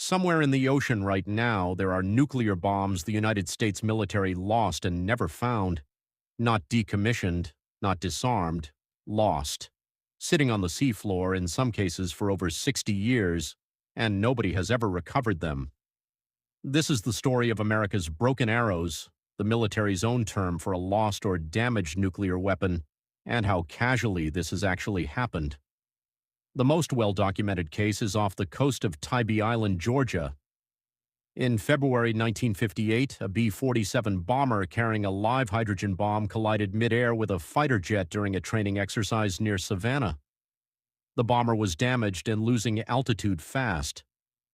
Somewhere in the ocean right now, there are nuclear bombs the United States military lost and never found, not decommissioned, not disarmed, lost, sitting on the seafloor in some cases for over 60 years, and nobody has ever recovered them. This is the story of America's broken arrows, the military's own term for a lost or damaged nuclear weapon, and how casually this has actually happened. The most well-documented case is off the coast of Tybee Island, Georgia. In February 1958, a B-47 bomber carrying a live hydrogen bomb collided midair with a fighter jet during a training exercise near Savannah. The bomber was damaged and losing altitude fast.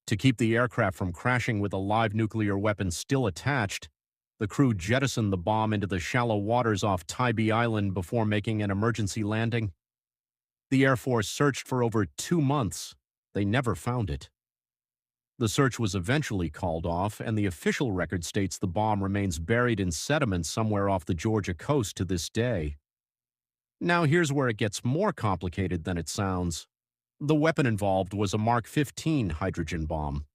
To keep the aircraft from crashing with a live nuclear weapon still attached, the crew jettisoned the bomb into the shallow waters off Tybee Island before making an emergency landing. The Air Force searched for over 2 months. They never found it. The search was eventually called off, and the official record states the bomb remains buried in sediment somewhere off the Georgia coast to this day. Now here's where it gets more complicated than it sounds. The weapon involved was a Mark 15 hydrogen bomb.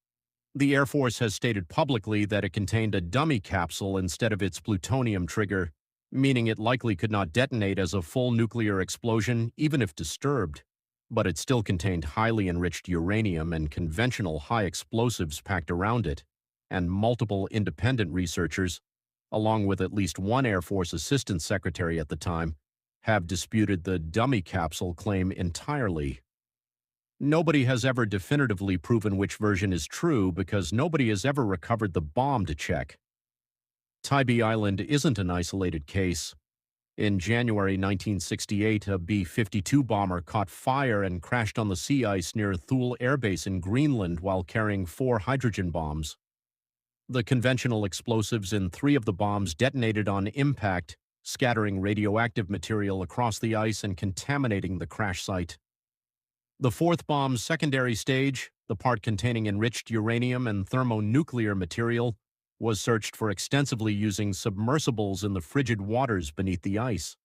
The Air Force has stated publicly that it contained a dummy capsule instead of its plutonium trigger, meaning it likely could not detonate as a full nuclear explosion even if disturbed, but it still contained highly enriched uranium and conventional high explosives packed around it, and multiple independent researchers, along with at least one Air Force Assistant Secretary at the time, have disputed the dummy capsule claim entirely. Nobody has ever definitively proven which version is true because nobody has ever recovered the bomb to check. Tybee Island isn't an isolated case. In January 1968, a B-52 bomber caught fire and crashed on the sea ice near Thule Air Base in Greenland while carrying 4 hydrogen bombs. The conventional explosives in 3 of the bombs detonated on impact, scattering radioactive material across the ice and contaminating the crash site. The 4th bomb's secondary stage, the part containing enriched uranium and thermonuclear material, was searched for extensively using submersibles in the frigid waters beneath the ice.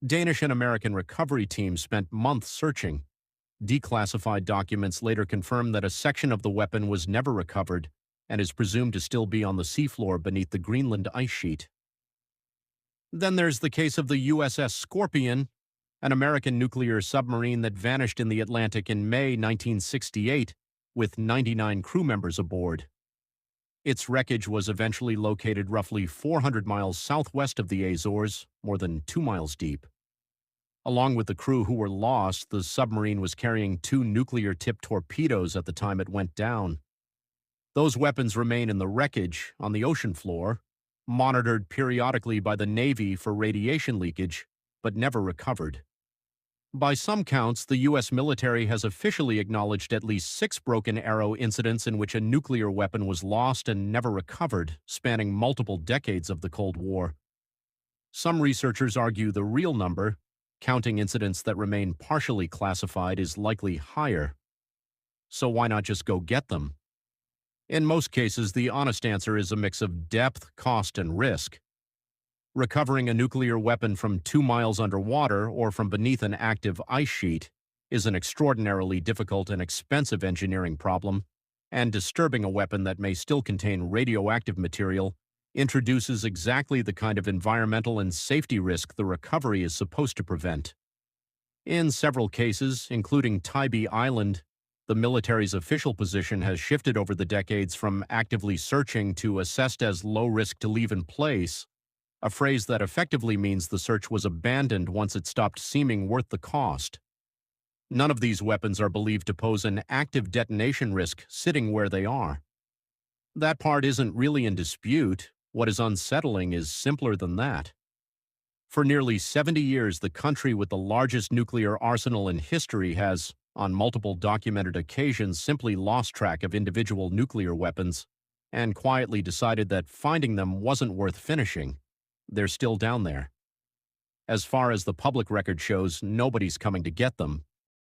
Danish and American recovery teams spent months searching. Declassified documents later confirmed that a section of the weapon was never recovered and is presumed to still be on the seafloor beneath the Greenland ice sheet. Then there's the case of the USS Scorpion, an American nuclear submarine that vanished in the Atlantic in May 1968 with 99 crew members aboard. Its wreckage was eventually located roughly 400 miles southwest of the Azores, more than 2 miles deep. Along with the crew who were lost, the submarine was carrying 2 nuclear-tipped torpedoes at the time it went down. Those weapons remain in the wreckage on the ocean floor, monitored periodically by the Navy for radiation leakage, but never recovered. By some counts, the U.S. military has officially acknowledged at least 6 broken arrow incidents in which a nuclear weapon was lost and never recovered, spanning multiple decades of the Cold War. Some researchers argue the real number, counting incidents that remain partially classified, is likely higher. So why not just go get them? In most cases, the honest answer is a mix of depth, cost, and risk. Recovering a nuclear weapon from 2 miles underwater or from beneath an active ice sheet is an extraordinarily difficult and expensive engineering problem, and disturbing a weapon that may still contain radioactive material introduces exactly the kind of environmental and safety risk the recovery is supposed to prevent. In several cases, including Tybee Island, the military's official position has shifted over the decades from actively searching to assessed as low risk to leave in place, a phrase that effectively means the search was abandoned once it stopped seeming worth the cost. None of these weapons are believed to pose an active detonation risk sitting where they are. That part isn't really in dispute. What is unsettling is simpler than that. For nearly 70 years, the country with the largest nuclear arsenal in history has, on multiple documented occasions, simply lost track of individual nuclear weapons and quietly decided that finding them wasn't worth finishing. They're still down there. As far as the public record shows, nobody's coming to get them,